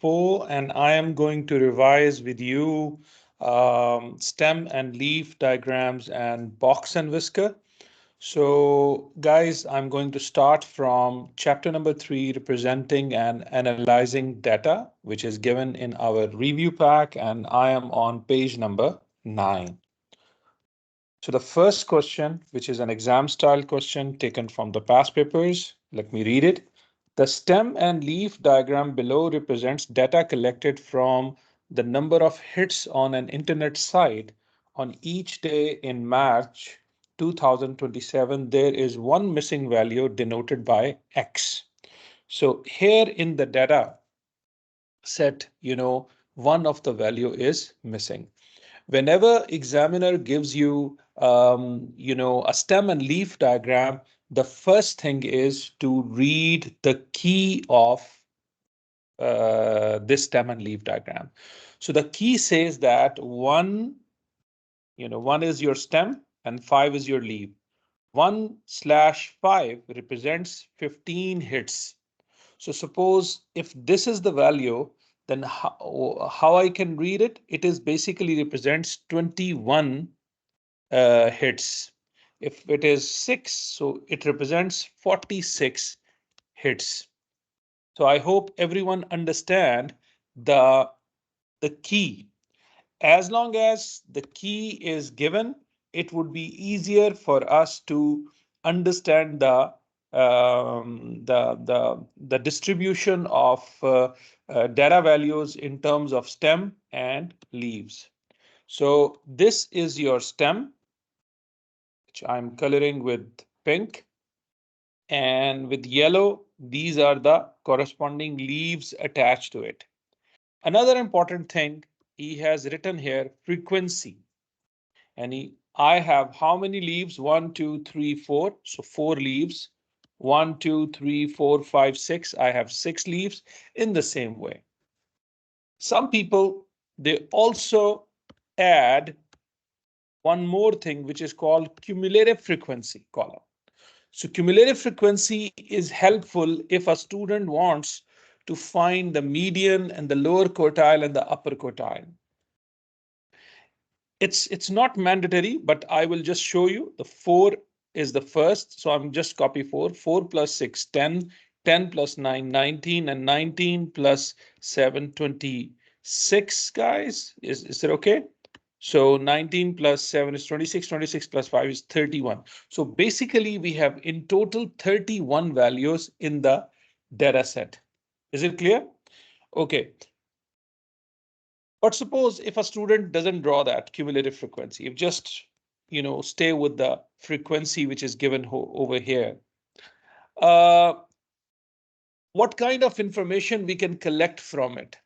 4, and I am going to revise with you stem and leaf diagrams and box and whisker. So, guys, I'm going to start from chapter number 3, representing and analyzing data, which is given in our review pack, and I am on page number 9. So the first question, which is an exam style question taken from the past papers, let me read it. The stem and leaf diagram below represents data collected from the number of hits on an internet site on each day in March 2027. There is one missing value denoted by X. So here in the data set, one of the value is missing. Whenever examiner gives you, a stem and leaf diagram, the first thing is to read the key of this stem and leaf diagram. So the key says that one is your stem and 5 is your leaf. 1/5 represents 15 hits. So suppose if this is the value, then how I can read it? It is basically represents 21 hits. If it is 6, so it represents 46 hits. So I hope everyone understand the key. As long as the key is given, it would be easier for us to understand the distribution of data values in terms of stem and leaves. So this is your stem, which I'm coloring with pink, and with yellow, these are the corresponding leaves attached to it. Another important thing, he has written here frequency. And I have how many leaves? 1, 2, 3, 4. So 4 leaves. 1, 2, 3, 4, 5, 6. I have 6 leaves in the same way. Some people, they also add one more thing, which is called cumulative frequency column. So cumulative frequency is helpful if a student wants to find the median and the lower quartile and the upper quartile. It's not mandatory, but I will just show you. The 4 is the first, so I'm just copy 4. 4 plus 6, 10. 10 plus 9, 19, and 19 plus 7, 26, guys. Is it okay? So 19 plus 7 is 26, 26 plus 5 is 31. So basically we have in total 31 values in the data set. Is it clear? Okay. But suppose if a student doesn't draw that cumulative frequency, if just, stay with the frequency which is given over here. What kind of information we can collect from it?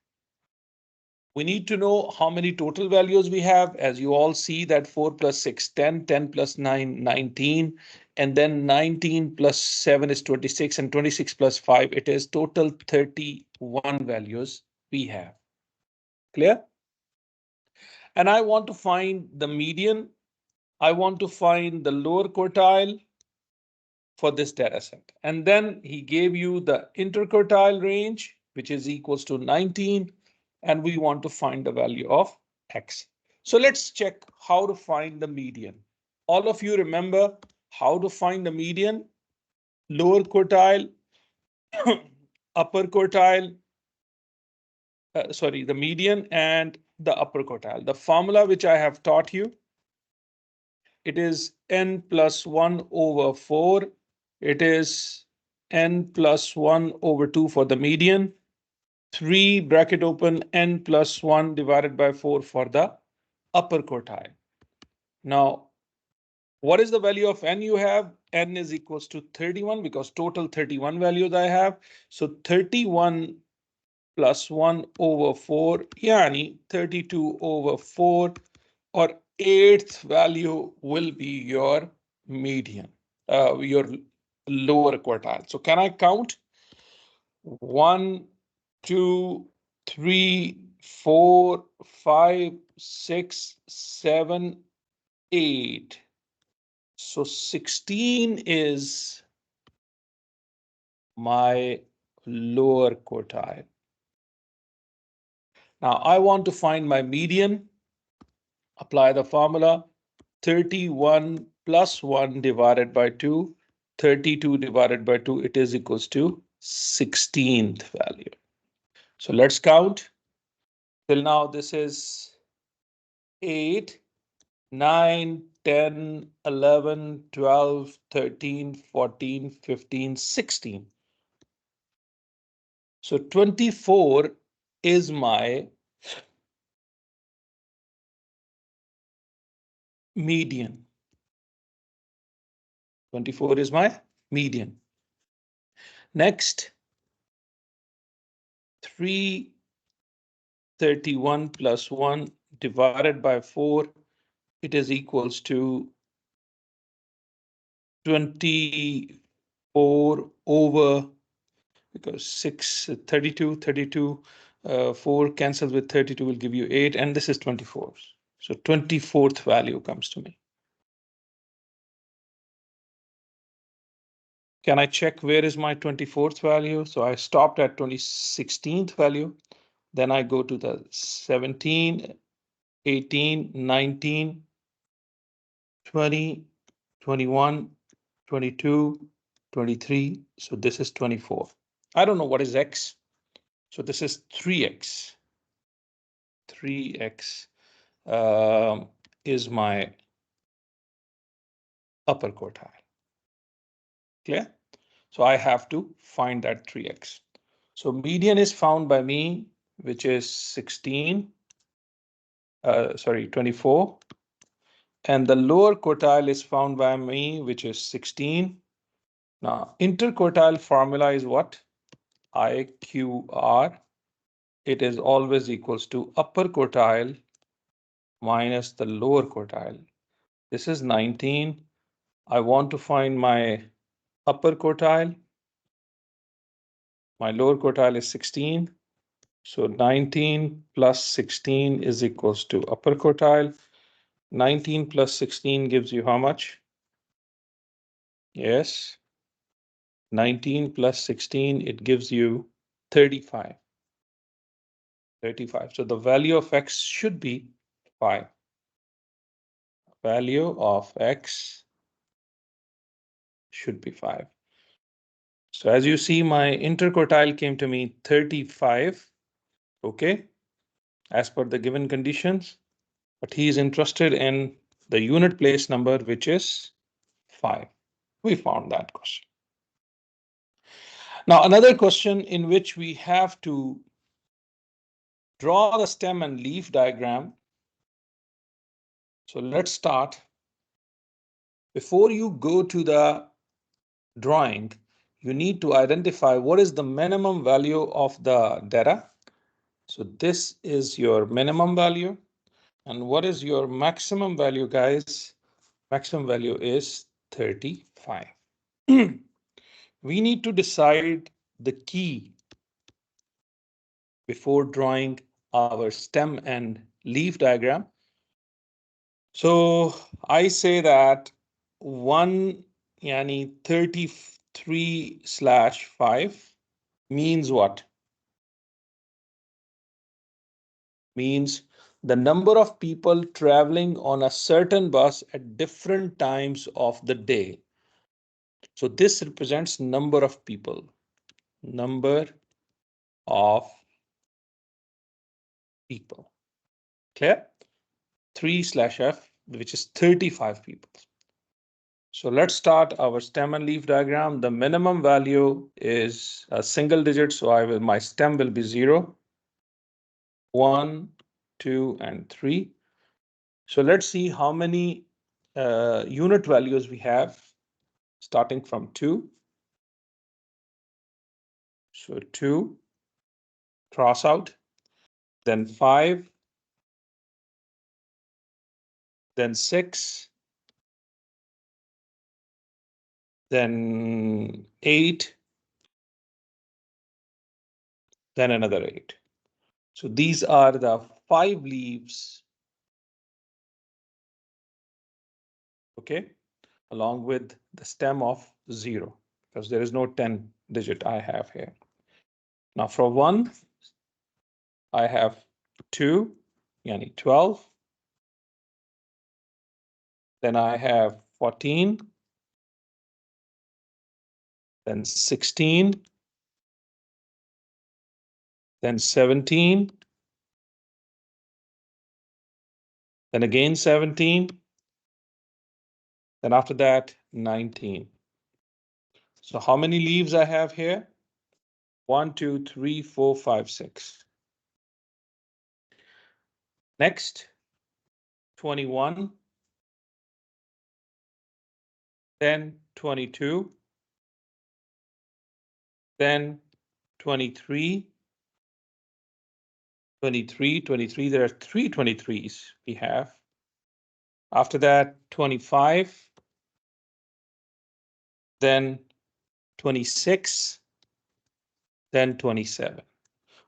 We need to know how many total values we have. As you all see that 4 plus 6, 10, 10 plus 9, 19, and then 19 plus 7 is 26, and 26 plus 5, it is total 31 values we have. Clear? And I want to find the median. I want to find the lower quartile for this data set. And then he gave you the interquartile range, which is equals to 19. And we want to find the value of X. So let's check how to find the median. All of you remember how to find the median, lower quartile, upper quartile, the median and the upper quartile. The formula which I have taught you, it is n plus 1 over 4. It is n plus 1 over 2 for the median. 3 bracket open n plus 1 divided by 4 for the upper quartile. Now, what is the value of n you have? N is equals to 31 because total 31 values I have. So 31 plus 1 over 4, yani 32 over 4, or 8th value will be your median, your lower quartile. So can I count? 1, 2, 3, 4, 5, 6, 7, 8. So 16 is my lower quartile. Now I want to find my median. Apply the formula. 31 plus 1 divided by 2, 32 divided by 2, it is equals to 16th value. So let's count. Till now, this is 8, 9, 10, 11, 12, 13, 14, 15, 16. So 24 is my median. 24 is my median. Next, 331 plus 1 divided by 4, it is equals to 24 over, because 6, 32, 32, 4 cancels with 32 will give you 8, and this is 24. So 24th value comes to me. Can I check where is my 24th value? So I stopped at 16th value. Then I go to the 17, 18, 19, 20, 21, 22, 23. So this is 24. I don't know what is X. So this is 3X. 3X is my upper quartile. Clear? So I have to find that 3X. So median is found by me, which is 24. And the lower quartile is found by me, which is 16. Now, interquartile formula is what? IQR. It is always equals to upper quartile minus the lower quartile. This is 19. I want to find my upper quartile. My lower quartile is 16. So 19 plus 16 is equals to upper quartile. 19 plus 16 gives you how much? Yes. 19 plus 16, it gives you 35. 35. So the value of X should be 5. Value of X should be 5. So as you see, my interquartile came to me 35. Okay. As per the given conditions, but he is interested in the unit place number, which is 5. We found that question. Now, another question in which we have to draw the stem and leaf diagram. So let's start. Before you go to the drawing, you need to identify what is the minimum value of the data. So this is your minimum value. And what is your maximum value, guys? Maximum value is 35. We need to decide the key before drawing our stem and leaf diagram. So I say that 1 yani 33/5 means what? Means the number of people traveling on a certain bus at different times of the day. So this represents number of people. Number of people. Clear? 3/f, which is 35 people. So let's start our stem and leaf diagram. The minimum value is a single digit, so my stem will be 0, 1, 2, and 3. So let's see how many unit values we have, starting from 2. So 2, cross out, then 5, then 6, then 8, then another 8. So these are the 5 leaves, okay, along with the stem of 0, because there is no 10 digit I have here. Now for 1, I have 2, yani 12. Then I have 14, then 16, then 17, then again 17, then after that 19. So how many leaves I have here? 1, 2, 3, 4, 5, 6. Next, 21, then 22, then 23, 23, 23. There are three 23s we have. After that, 25, then 26, then 27.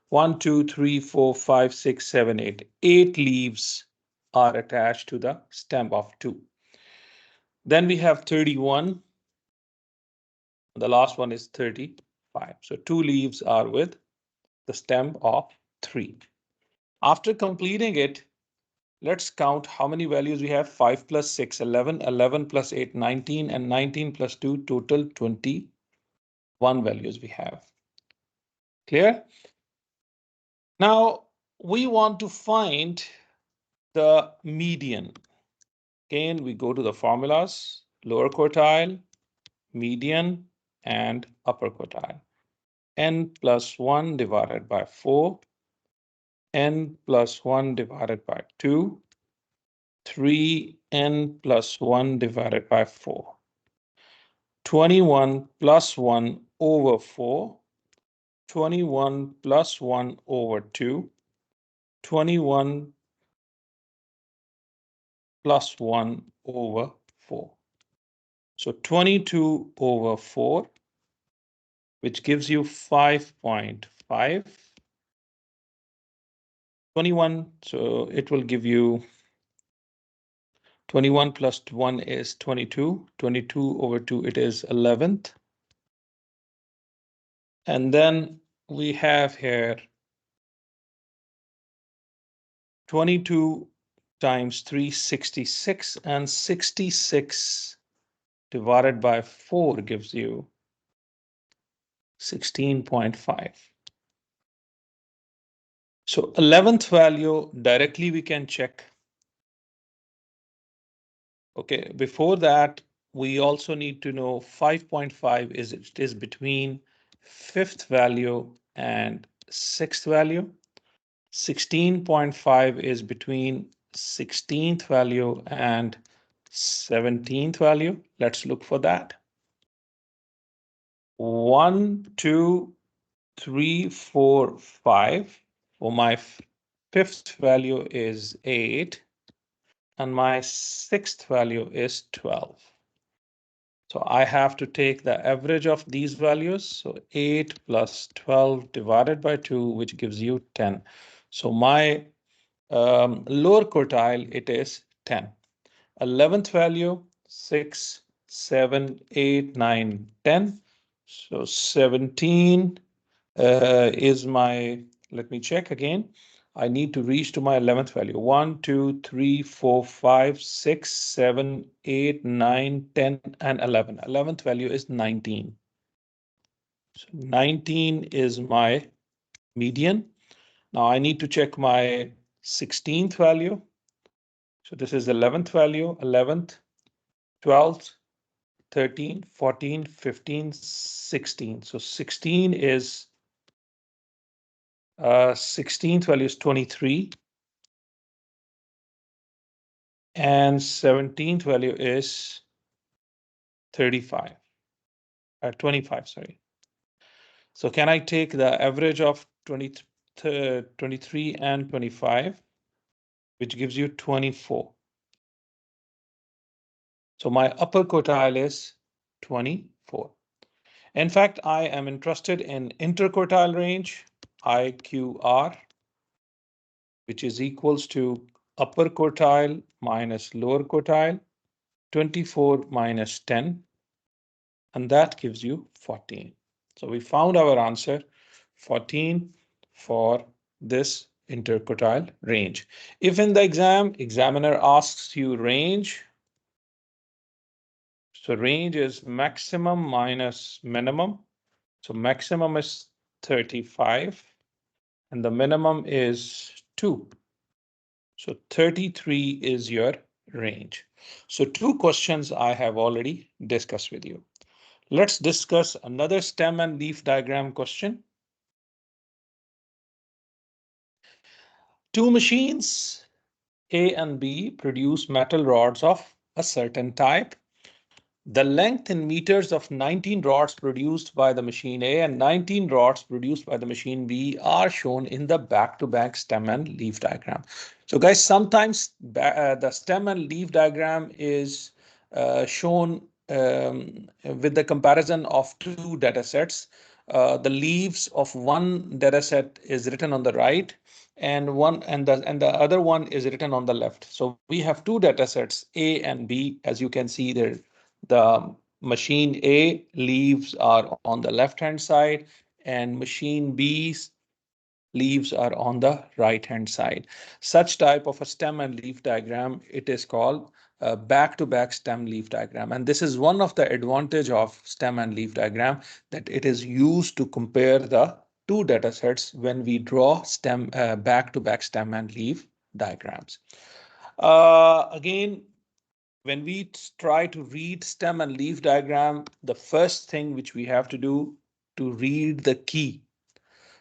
1, 2, 3, 4, 5, 6, 7, 8. 8 leaves are attached to the stem of 2. Then we have 31. The last one is 35. So 2 leaves are with the stem of 3. After completing it, let's count how many values we have. 5 plus 6, 11, 11 plus 8, 19, and 19 plus 2, total 21 values we have. Clear? Now, we want to find the median. Again, we go to the formulas, lower quartile, median, and upper quartile. N plus 1 divided by 4, n plus 1 divided by 2, 3n plus 1 divided by 4. 21 plus 1 over 4, 21 plus 1 over 2, 21 plus 1 over 4. So 22 over 4, which gives you 5.5. 21, so it will give you 21 plus 1 is 22. 22 over 2, it is 11th. And then we have here 22 times 3, 66, and 66 divided by 4 gives you 16.5. So 11th value directly we can check. Okay, before that, we also need to know 5.5 is between 5th value and 6th value. 16.5 is between 16th value and 17th value. Let's look for that. 1, 2, 3, 4, 5. For my 5th value is 8, and my 6th value is 12. So I have to take the average of these values. So 8 plus 12 divided by 2, which gives you 10. So my lower quartile, it is 10. 11th value, 6, 7, 8, 9, 10. So 17 is my, let me check again. I need to reach to my 11th value. 1, 2, 3, 4, 5, 6, 7, 8, 9, 10, and 11. 11th value is 19. So 19 is my median. Now I need to check my 16th value. So this is 11th value, 11th, 12th, 13, 14, 15, 16. So 16 is 16th value is 23. And 17th value is 35, 25, sorry. So can I take the average of 23 and 25, which gives you 24. So my upper quartile is 24. In fact, I am interested in interquartile range, IQR, which is equals to upper quartile minus lower quartile, 24 minus 10, and that gives you 14. So we found our answer, 14 for this interquartile range. If in the examiner asks you range, so range is maximum minus minimum. So maximum is 35 and the minimum is 2. So 33 is your range. So two questions I have already discussed with you. Let's discuss another stem and leaf diagram question. Two machines, A and B, produce metal rods of a certain type. The length in meters of 19 rods produced by the machine A and 19 rods produced by the machine B are shown in the back-to-back stem and leaf diagram. So guys, sometimes the stem and leaf diagram is shown with the comparison of two data sets. The leaves of one data set is written on the right and the other one is written on the left. So we have two data sets, A and B. As you can see there, the machine A leaves are on the left hand side and machine B's leaves are on the right hand side. Such type of a stem and leaf diagram, it is called a back-to-back stem leaf diagram. And this is one of the advantage of stem and leaf diagram, that it is used to compare the two data sets when we draw stem back-to-back stem and leaf diagrams. Again, when we try to read stem and leaf diagram, the first thing which we have to do to read the key.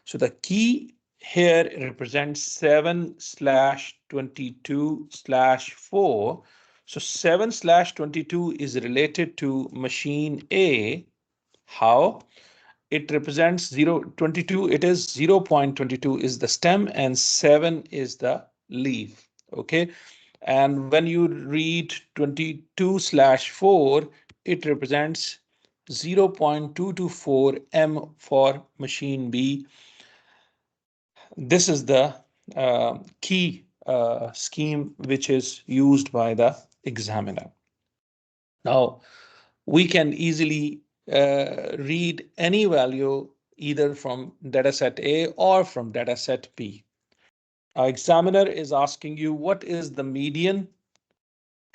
So the key here represents 7/22/4. So 7/22 is related to machine A. How? It represents 0.22. It is 0.22 is the stem and 7 is the leaf. Okay. And when you read 22/4, it represents 0.224 M for machine B. This is the key scheme which is used by the examiner. Now, we can easily read any value either from dataset A or from dataset B. Our examiner is asking you what is the median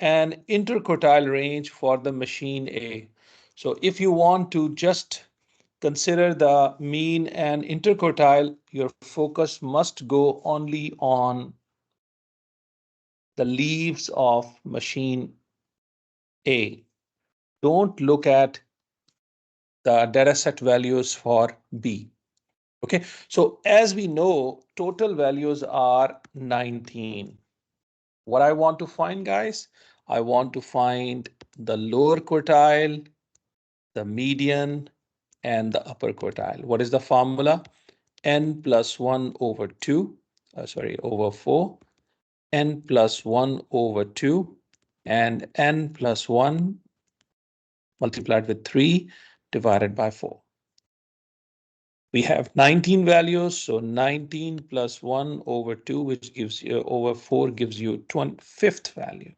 and interquartile range for the machine A. So if you want to just consider the mean and interquartile, your focus must go only on the leaves of machine A. Don't look at the dataset values for B. Okay, so as we know, total values are 19. What I want to find, guys, I want to find the lower quartile, the median, and the upper quartile. What is the formula? N plus 1 over 2, over 4, n plus 1 over 2, and n plus 1 multiplied with 3 divided by 4. We have 19 values, so 19 plus 1 over 2, which gives you over 4, gives you 25th value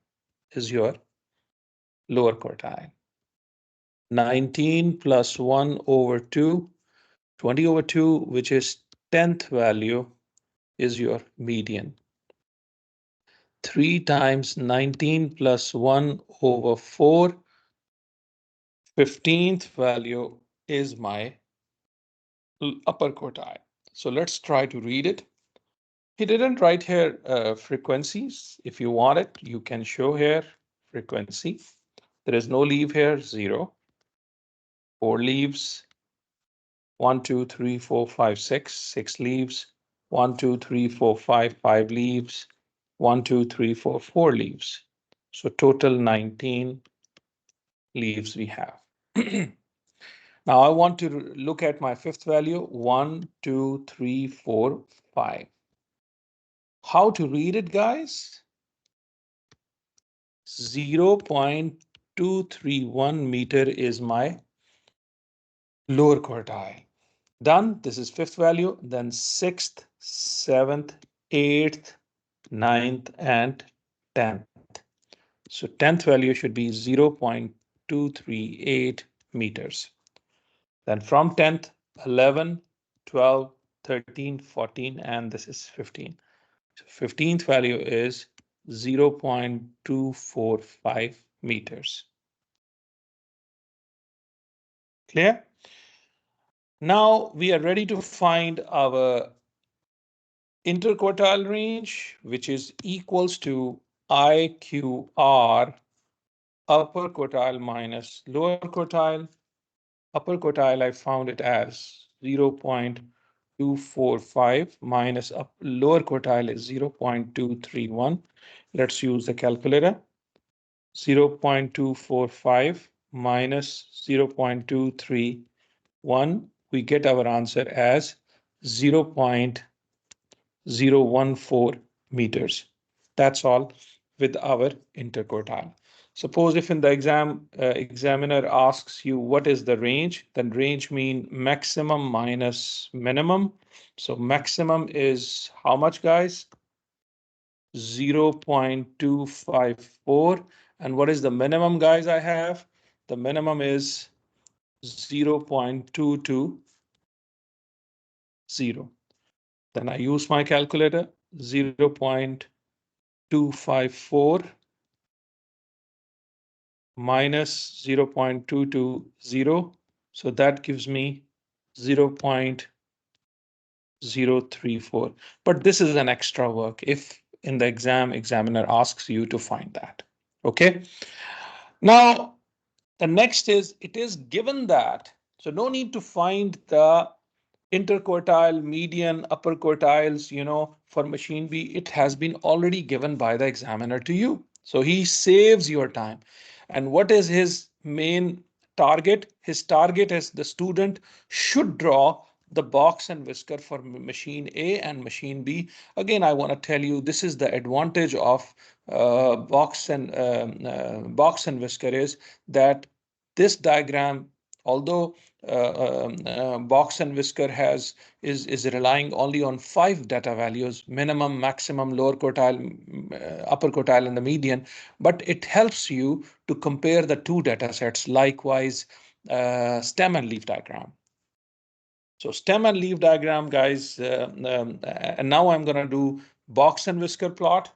is your lower quartile. 19 plus 1 over 2, 20 over 2, which is 10th value, is your median. 3 times 19 plus 1 over 4, 15th value is my upper quartile. So let's try to read it. He didn't write here frequencies. If you want it, you can show here frequency. There is no leaf here, 0. 4 leaves. 1, 2, 3, 4, 5, 6. 6 leaves. 1, 2, 3, 4, 5. 5 leaves. 1, 2, 3, 4, 4 leaves. So total 19 leaves we have. Now I want to look at my fifth value, 1, 2, 3, 4, 5. How to read it, guys? 0.231 meter is my lower quartile. Done. This is fifth value, then sixth, seventh, eighth, ninth, and 10th. So 10th value should be 0.238 meters. Then from 10th, 11, 12, 13, 14, and this is 15. So 15th value is 0.245 meters. Clear? Now we are ready to find our interquartile range, which is equals to IQR upper quartile minus lower quartile. Upper quartile, I found it as 0.245 minus lower quartile is 0.231. Let's use the calculator. 0.245 minus 0.231. We get our answer as 0.014 meters. That's all with our interquartile. Suppose if in the exam, examiner asks you what is the range, then range mean maximum minus minimum. So maximum is how much, guys? 0.254. And what is the minimum, guys, I have? The minimum is 0.220. Then I use my calculator, 0.254 minus 0.220. So that gives me 0.034. But this is an extra work if in the exam, examiner asks you to find that. Okay. Now, the next is it is given that, so no need to find the interquartile, median, upper quartiles, for machine B, it has been already given by the examiner to you. So he saves your time. And what is his main target? His target is the student should draw the box and whisker for machine A and machine B. Again, I want to tell you this is the advantage of box and whisker is that this diagram, although box and whisker is relying only on 5 data values: minimum, maximum, lower quartile, upper quartile, and the median, but it helps you to compare the two data sets. Likewise, stem and leaf diagram. So stem and leaf diagram, guys, and now I'm going to do box and whisker plot.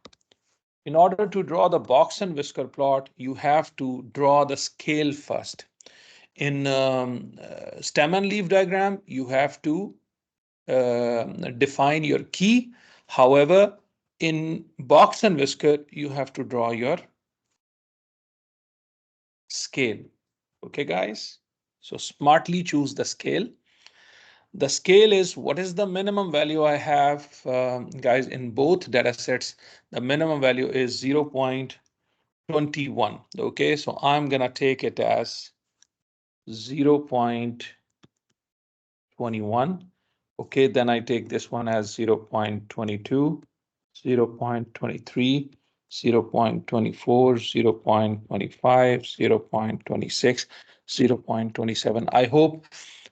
In order to draw the box and whisker plot, you have to draw the scale first. In stem and leaf diagram, you have to define your key. However, in box and whisker, you have to draw your scale. Okay, guys? So smartly choose the scale. The scale is what is the minimum value I have, guys, in both data sets. The minimum value is 0.21. Okay, so I'm going to take it as 0.21. Okay, then I take this one as 0.22, 0.23, 0.24, 0.25, 0.26, 0.27. I hope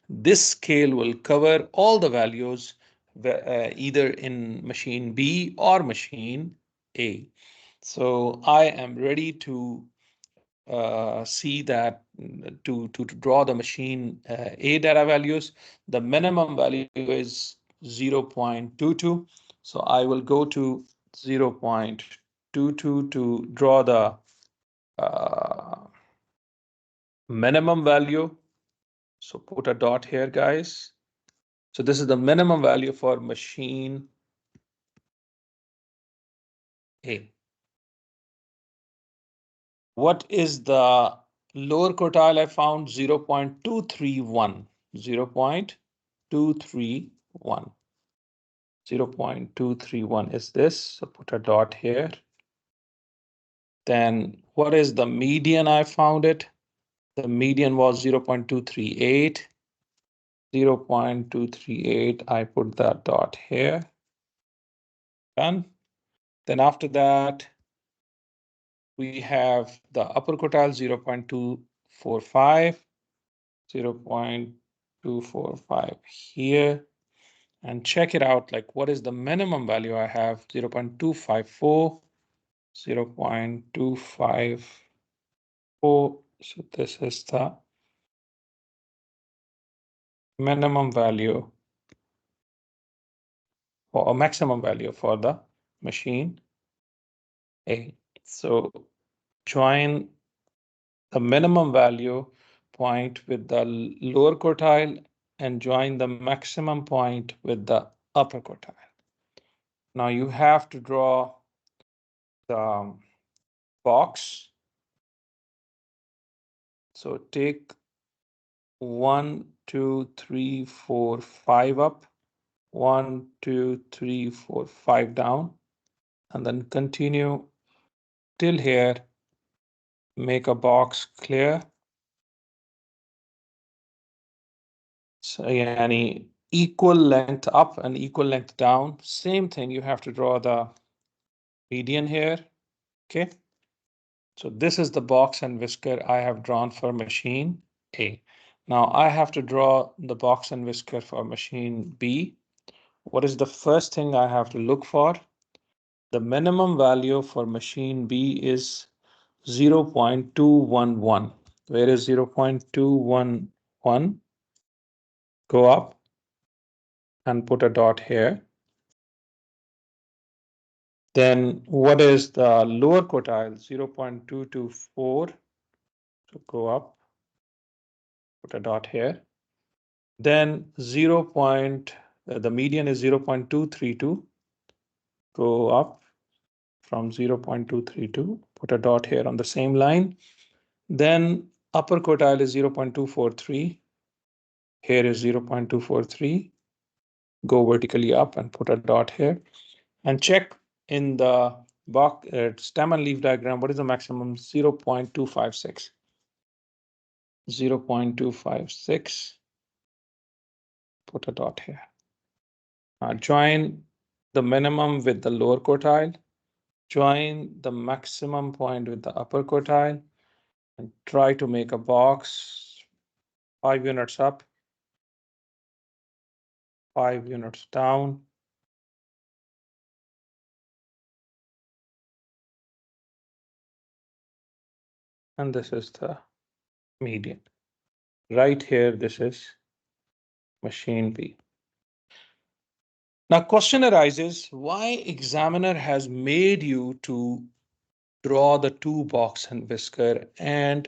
this scale will cover all the values either in machine B or machine A. So I am ready to see that to draw the machine A data values. The minimum value is 0.22. So I will go to 0.22 to draw the minimum value. So put a dot here, guys. So this is the minimum value for machine A. What is the lower quartile? I found 0.231. 0.231. 0.231 is this. So put a dot here. Then what is the median? I found it. The median was 0.238. 0.238. I put that dot here. Done. Then after that, we have the upper quartile 0.245. 0.245 here. And check it out, like what is the minimum value I have? 0.254, 0.254. So this is the minimum value or a maximum value for the machine A. So join the minimum value point with the lower quartile and join the maximum point with the upper quartile. Now you have to draw the box. So take 1, 2, 3, 4, 5 up, 1, 2, 3, 4, 5 down, and then continue till here. Make a box clear. So any equal length up and equal length down. Same thing, you have to draw the median here. Okay. So this is the box and whisker I have drawn for machine A. Now I have to draw the box and whisker for machine B. What is the first thing I have to look for? The minimum value for machine B is 0.211. Where is 0.211? Go up and put a dot here. Then what is the lower quartile? 0.224. So go up, put a dot here. Then the median is 0.232. Go up from 0.232, put a dot here on the same line. Then upper quartile is 0.243. Here is 0.243. Go vertically up and put a dot here. And check in the box stem and leaf diagram, what is the maximum? 0.256. 0.256. Put a dot here. Join the minimum with the lower quartile. Join the maximum point with the upper quartile and try to make a box 5 units up, 5 units down. And this is the median. Right here, this is machine B. Now, question arises, why examiner has made you to draw the two box and whisker, and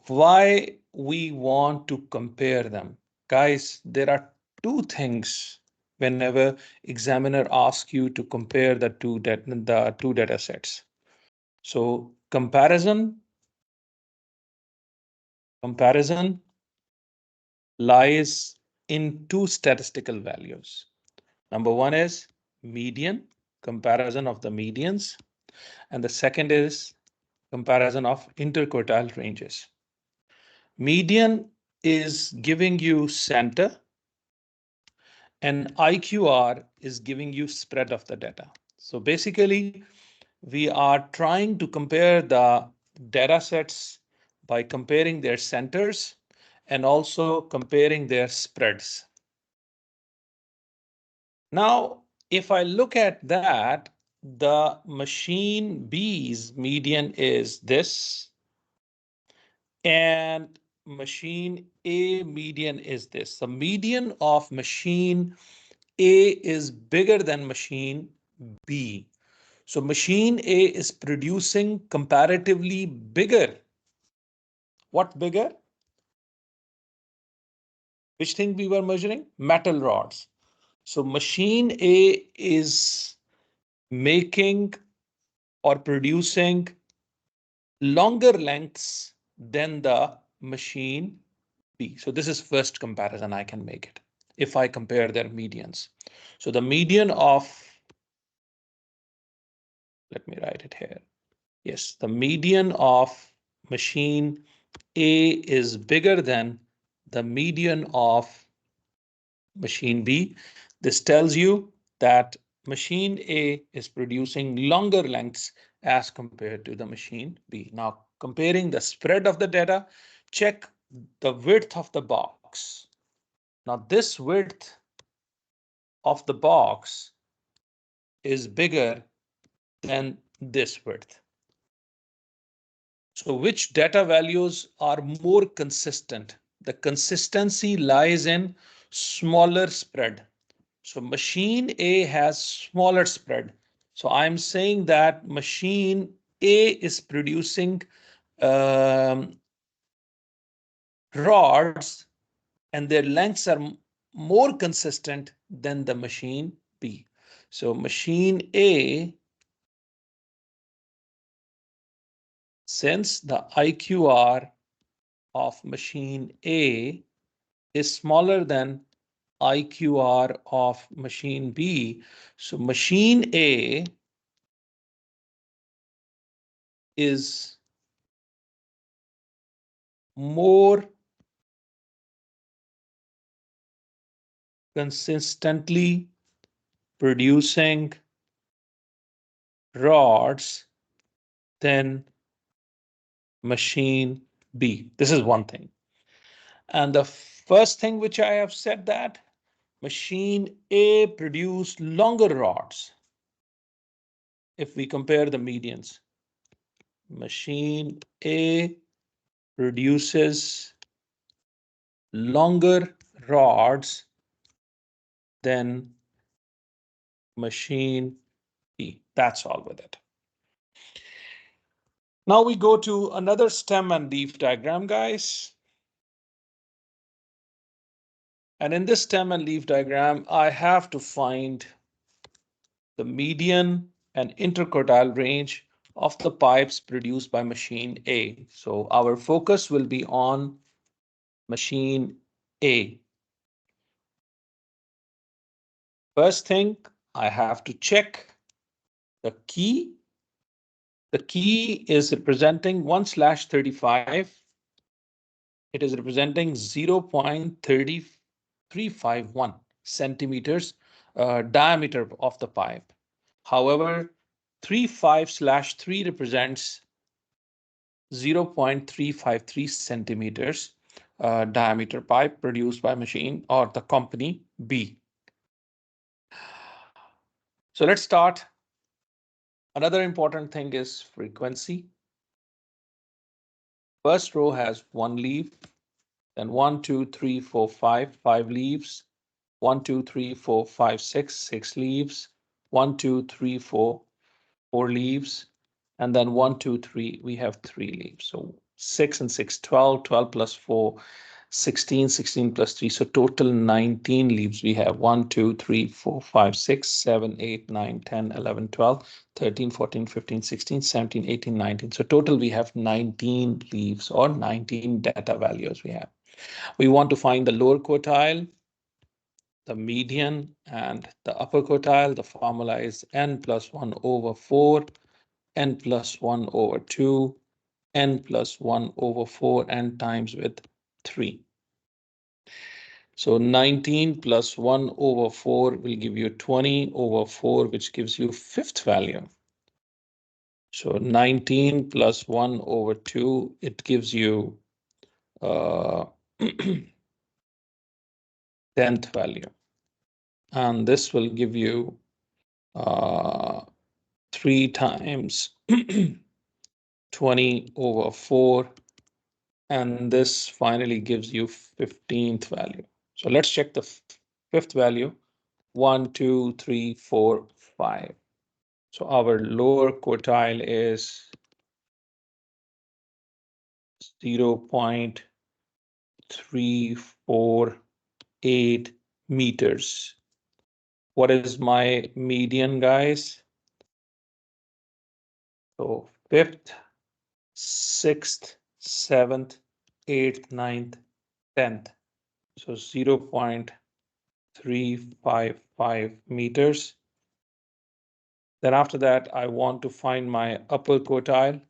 why we want to compare them? Guys, there are two things whenever examiner asks you to compare the two data sets. So comparison lies in two statistical values. Number one is median, comparison of the medians, and the second is comparison of interquartile ranges. Median is giving you center, and IQR is giving you spread of the data. So basically, we are trying to compare the data sets by comparing their centers and also comparing their spreads. Now, if I look at that, the machine B's median is this, and machine A median is this. The median of machine A is bigger than machine B. So machine A is producing comparatively bigger. What bigger? Which thing we were measuring? Metal rods. So machine A is making or producing longer lengths than the machine B. So this is first comparison I can make it if I compare their medians. So the median of, let me write it here. Yes, the median of machine A is bigger than the median of machine B. This tells you that machine A is producing longer lengths as compared to the machine B. Now, comparing the spread of the data, check the width of the box. Now, this width of the box is bigger than this width. So which data values are more consistent? The consistency lies in smaller spread. So machine A has smaller spread. So I'm saying that machine A is producing um, rods and their lengths are more consistent than the machine B. So machine A, since the IQR of machine A is smaller than IQR of machine B, so machine A is more consistently producing rods than machine B. This is one thing. And the first thing which I have said that machine A produced longer rods if we compare the medians. Machine A produces longer rods than machine B. That's all with it. Now we go to another stem and leaf diagram, guys. And in this stem and leaf diagram, I have to find the median and interquartile range of the pipes produced by machine A. So our focus will be on machine A. First thing, I have to check the key. The key is representing 1/35. It is representing 0.3351 centimeters diameter of the pipe. However, 35/3 represents 0.353 centimeters diameter pipe produced by machine or the company B. So let's start. Another important thing is frequency. First row has one leaf, then 1, 2, 3, 4, 5, 5 leaves, 1, 2, 3, 4, 5, 6, 6 leaves, 1, 2, 3, 4, 4 leaves, and then 1, 2, 3, we have 3 leaves. So 6 and 6, 12, 12 plus 4, 16, 16 plus 3. So total 19 leaves we have. 1, 2, 3, 4, 5, 6, 7, 8, 9, 10, 11, 12, 13, 14, 15, 16, 17, 18, 19. So total we have 19 leaves or 19 data values we have. We want to find the lower quartile, the median, and the upper quartile. The formula is n plus 1 over 4, n plus 1 over 2, n plus 1 over 4, n times with 3. So 19 plus 1 over 4 will give you 20 over 4, which gives you fifth value. So 19 plus 1 over 2, it gives you 10th value. And this will give you 3 times 20 over 4. And this finally gives you 15th value. So let's check the fifth value. 1, 2, 3, 4, 5. So our lower quartile is 0.348 meters. What is my median, guys? So fifth, sixth, seventh, eighth, ninth, 10th. So 0.355 meters. Then after that, I want to find my upper quartile.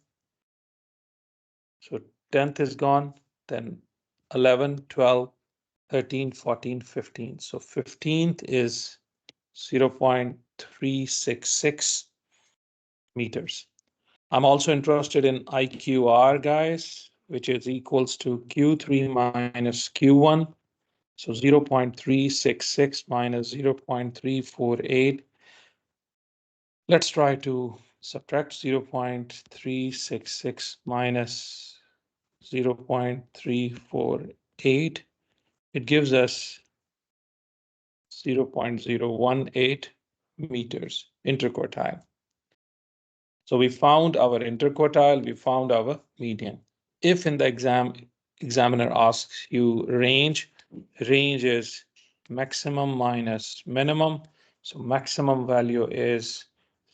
So 10th is gone, then 11, 12, 13, 14, 15. So 15th is 0.366 meters. I'm also interested in IQR, guys, which is equals to Q3 minus Q1. So 0.366 minus 0.348. Let's try to subtract 0.366 minus 0.348. It gives us 0.018 meters interquartile. So we found our interquartile, we found our median. If in the examiner asks you range, range is maximum minus minimum. So maximum value is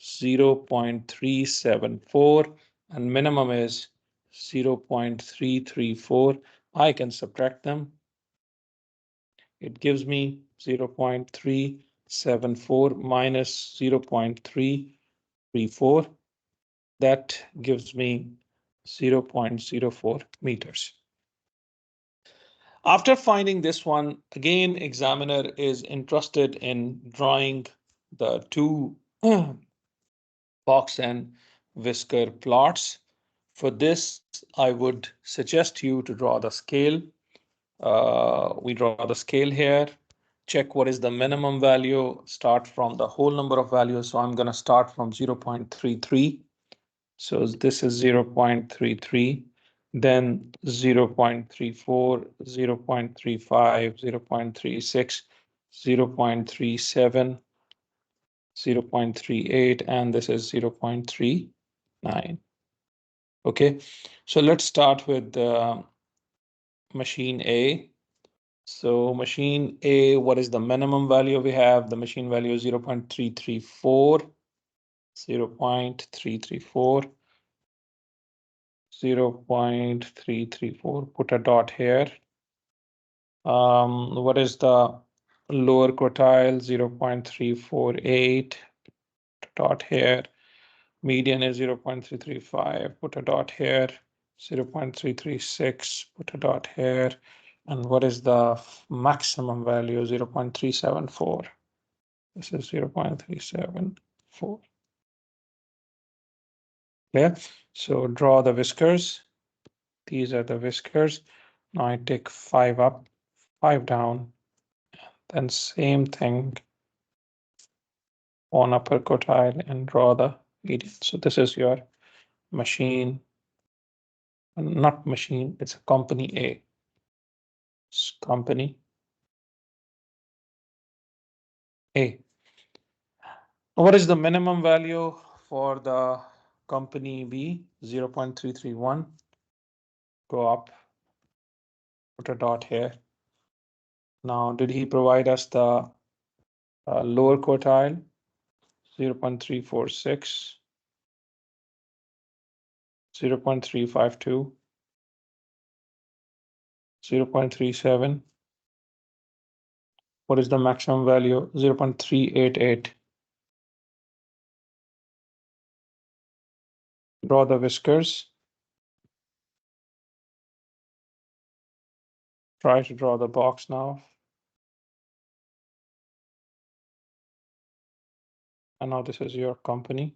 0.374 and minimum is 0.334. I can subtract them. It gives me 0.374 minus 0.334. That gives me 0.04 meters. After finding this one, again, examiner is interested in drawing the two box and whisker plots. For this, I would suggest you to draw the scale. We draw the scale here, check what is the minimum value, start from the whole number of values. So I'm going to start from 0.33. So this is 0.33, then 0.34, 0.35, 0.36, 0.37, 0.38, and this is 0.39. Okay, so let's start with machine A. So machine A, what is the minimum value we have? The machine value is 0.334, 0.334. 0.334, put a dot here. What is the lower quartile? 0.348, dot here. Median is 0.335, put a dot here. 0.336, put a dot here. And what is the maximum value? 0.374. This is 0.374. Clear? So draw the whiskers. These are the whiskers. Now I take 5 up, 5 down, then same thing on upper quartile and draw the median. So this is your machine, not machine, it's a company A. It's company A. What is the minimum value for the company B? 0.331. Go up, put a dot here. Now, did he provide us the lower quartile? 0.346, 0.352, 0.37. What is the maximum value? 0.388. Draw the whiskers. Try to draw the box now. And now this is your company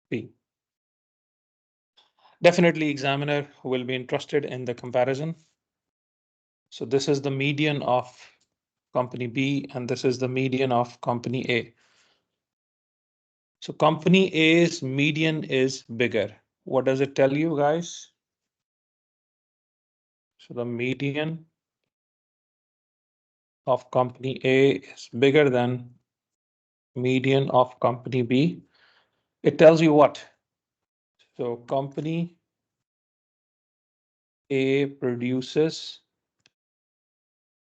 B. Definitely examiner will be interested in the comparison. So this is the median of company B and this is the median of company A. So company A's median is bigger. What does it tell you guys? So the median of company A is bigger than median of company B. It tells you what? So company A produces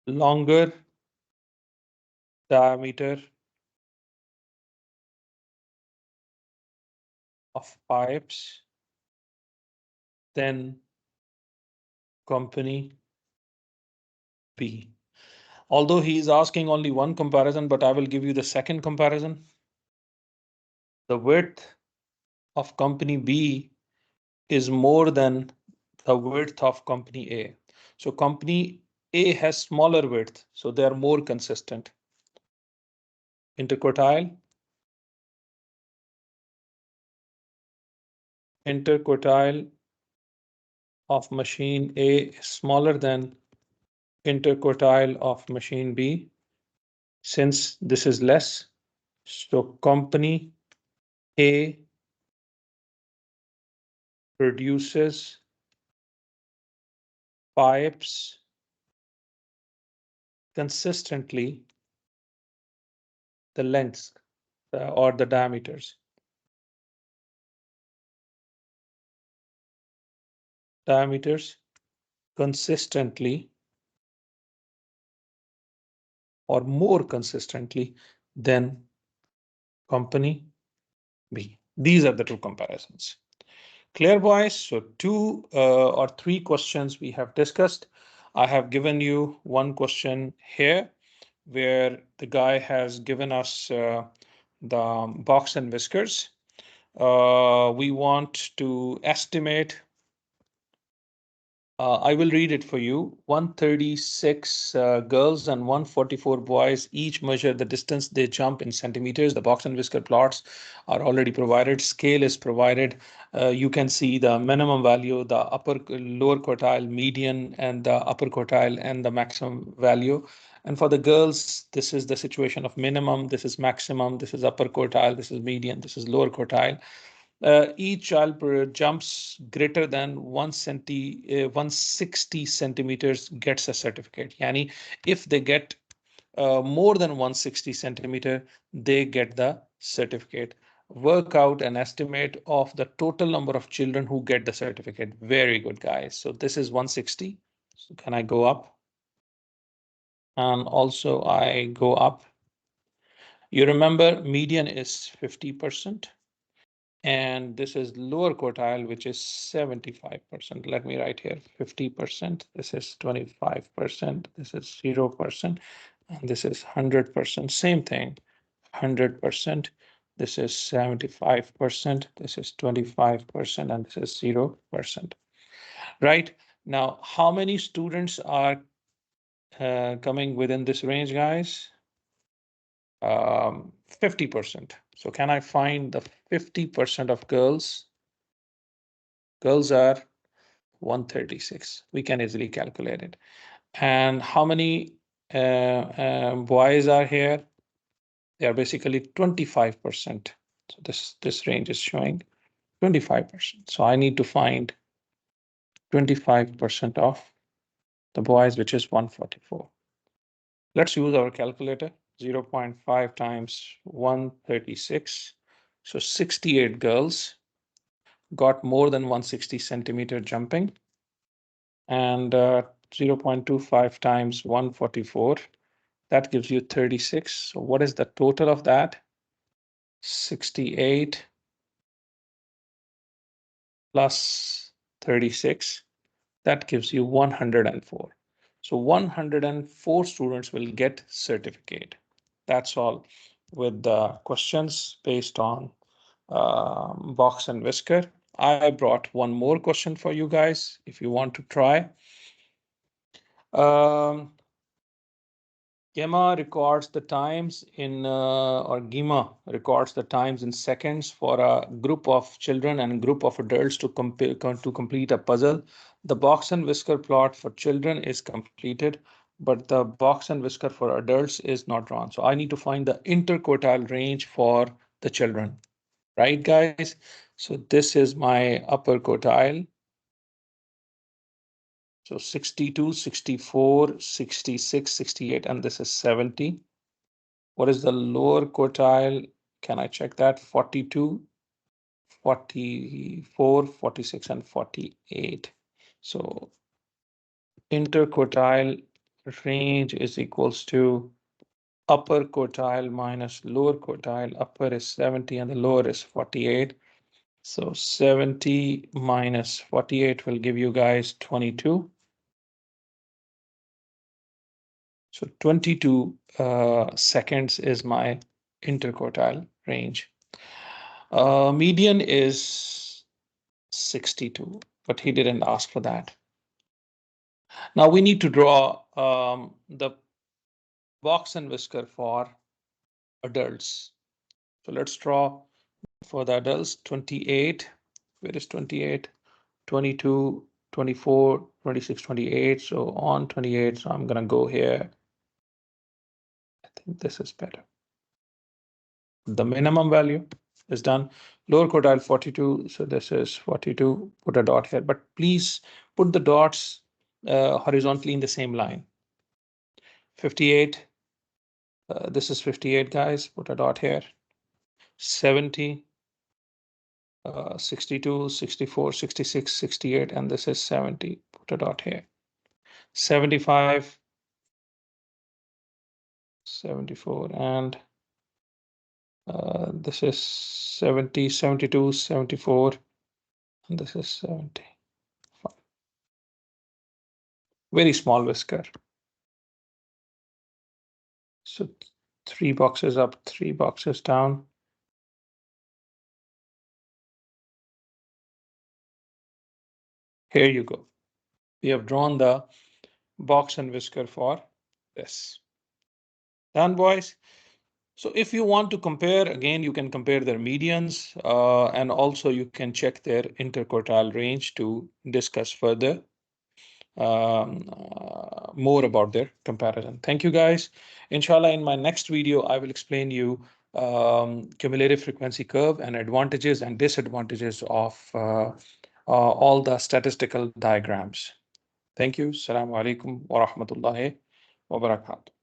longer diameter of pipes than company B. Although he is asking only one comparison, but I will give you the second comparison. The width of company B is more than the width of company A. So company A has smaller width, so they are more consistent. Interquartile. Interquartile of machine A is smaller than interquartile of machine B. Since this is less, so company A produces pipes consistently the lengths or the diameters. Diameters consistently or more consistently than company B. These are the two comparisons. Clear, boys? So two or three questions we have discussed. I have given you one question here where the guy has given us the box and whiskers. We want to estimate. I will read it for you. 136 girls and 144 boys each measure the distance they jump in centimeters. The box and whisker plots are already provided. Scale is provided. You can see the minimum value, the lower quartile, median, and the upper quartile, and the maximum value. And for the girls, this is the situation of minimum, this is maximum, this is upper quartile, this is median, this is lower quartile. Each child jumps greater than 160 centimeters gets a certificate. Yani, if they get more than 160 centimeter, they get the certificate. Work out an estimate of the total number of children who get the certificate. Very good, guys. So this is 160. So can I go up? And also I go up. You remember median is 50%. And this is lower quartile, which is 75%. Let me write here 50%. This is 25%. This is 0%. And this is 100%. Same thing, 100%. This is 75%. This is 25%. And this is 0%. Right? Now, how many students are coming within this range, guys? 50%. So can I find the 50% of girls? Girls are 136. We can easily calculate it. And how many boys are here? They are basically 25%. So this range is showing 25%. So I need to find 25% of the boys, which is 144. Let's use our calculator. 0.5 times 136. So 68 girls got more than 160 centimeter jumping, and 0.25 times 144, that gives you 36. So what is the total of that? 68 plus 36, that gives you 104. So 104 students will get certificate. That's all with the questions based on box and whisker. I brought one more question for you guys if you want to try. GEMA records the times in, or GEMA records the times in seconds for a group of children and a group of adults to complete a puzzle. The box and whisker plot for children is completed, but the box and whisker for adults is not drawn. So I need to find the interquartile range for the children, right, guys? So this is my upper quartile. So 62, 64, 66, 68, and this is 70. What is the lower quartile? Can I check that? 42, 44, 46, and 48. So interquartile range is equals to upper quartile minus lower quartile. Upper is 70 and the lower is 48. So 70 minus 48 will give you guys 22. So 22 seconds is my interquartile range. Median is 62, but he didn't ask for that. Now we need to draw the box and whisker for adults. So let's draw for the adults 28. Where is 28? 22, 24, 26, 28. So on 28, so I'm going to go here. I think this is better. The minimum value is done. Lower quartile 42. So this is 42. Put a dot here, but please put the dots horizontally in the same line. 58. This is 58, guys. Put a dot here. 70, 62, 64, 66, 68, and this is 70. Put a dot here. 75, 74, and this is 70, 72, 74, and this is 70. Very small whisker. So 3 boxes up, 3 boxes down. Here you go. We have drawn the box and whisker for this. Done, boys. So if you want to compare, again, you can compare their medians, and also you can check their interquartile range to discuss further more about their comparison. Thank you, guys. Inshallah, in my next video, I will explain you cumulative frequency curve and advantages and disadvantages of all the statistical diagrams. Thank you. Assalamu alaikum wa rahmatullahi wa barakatuh.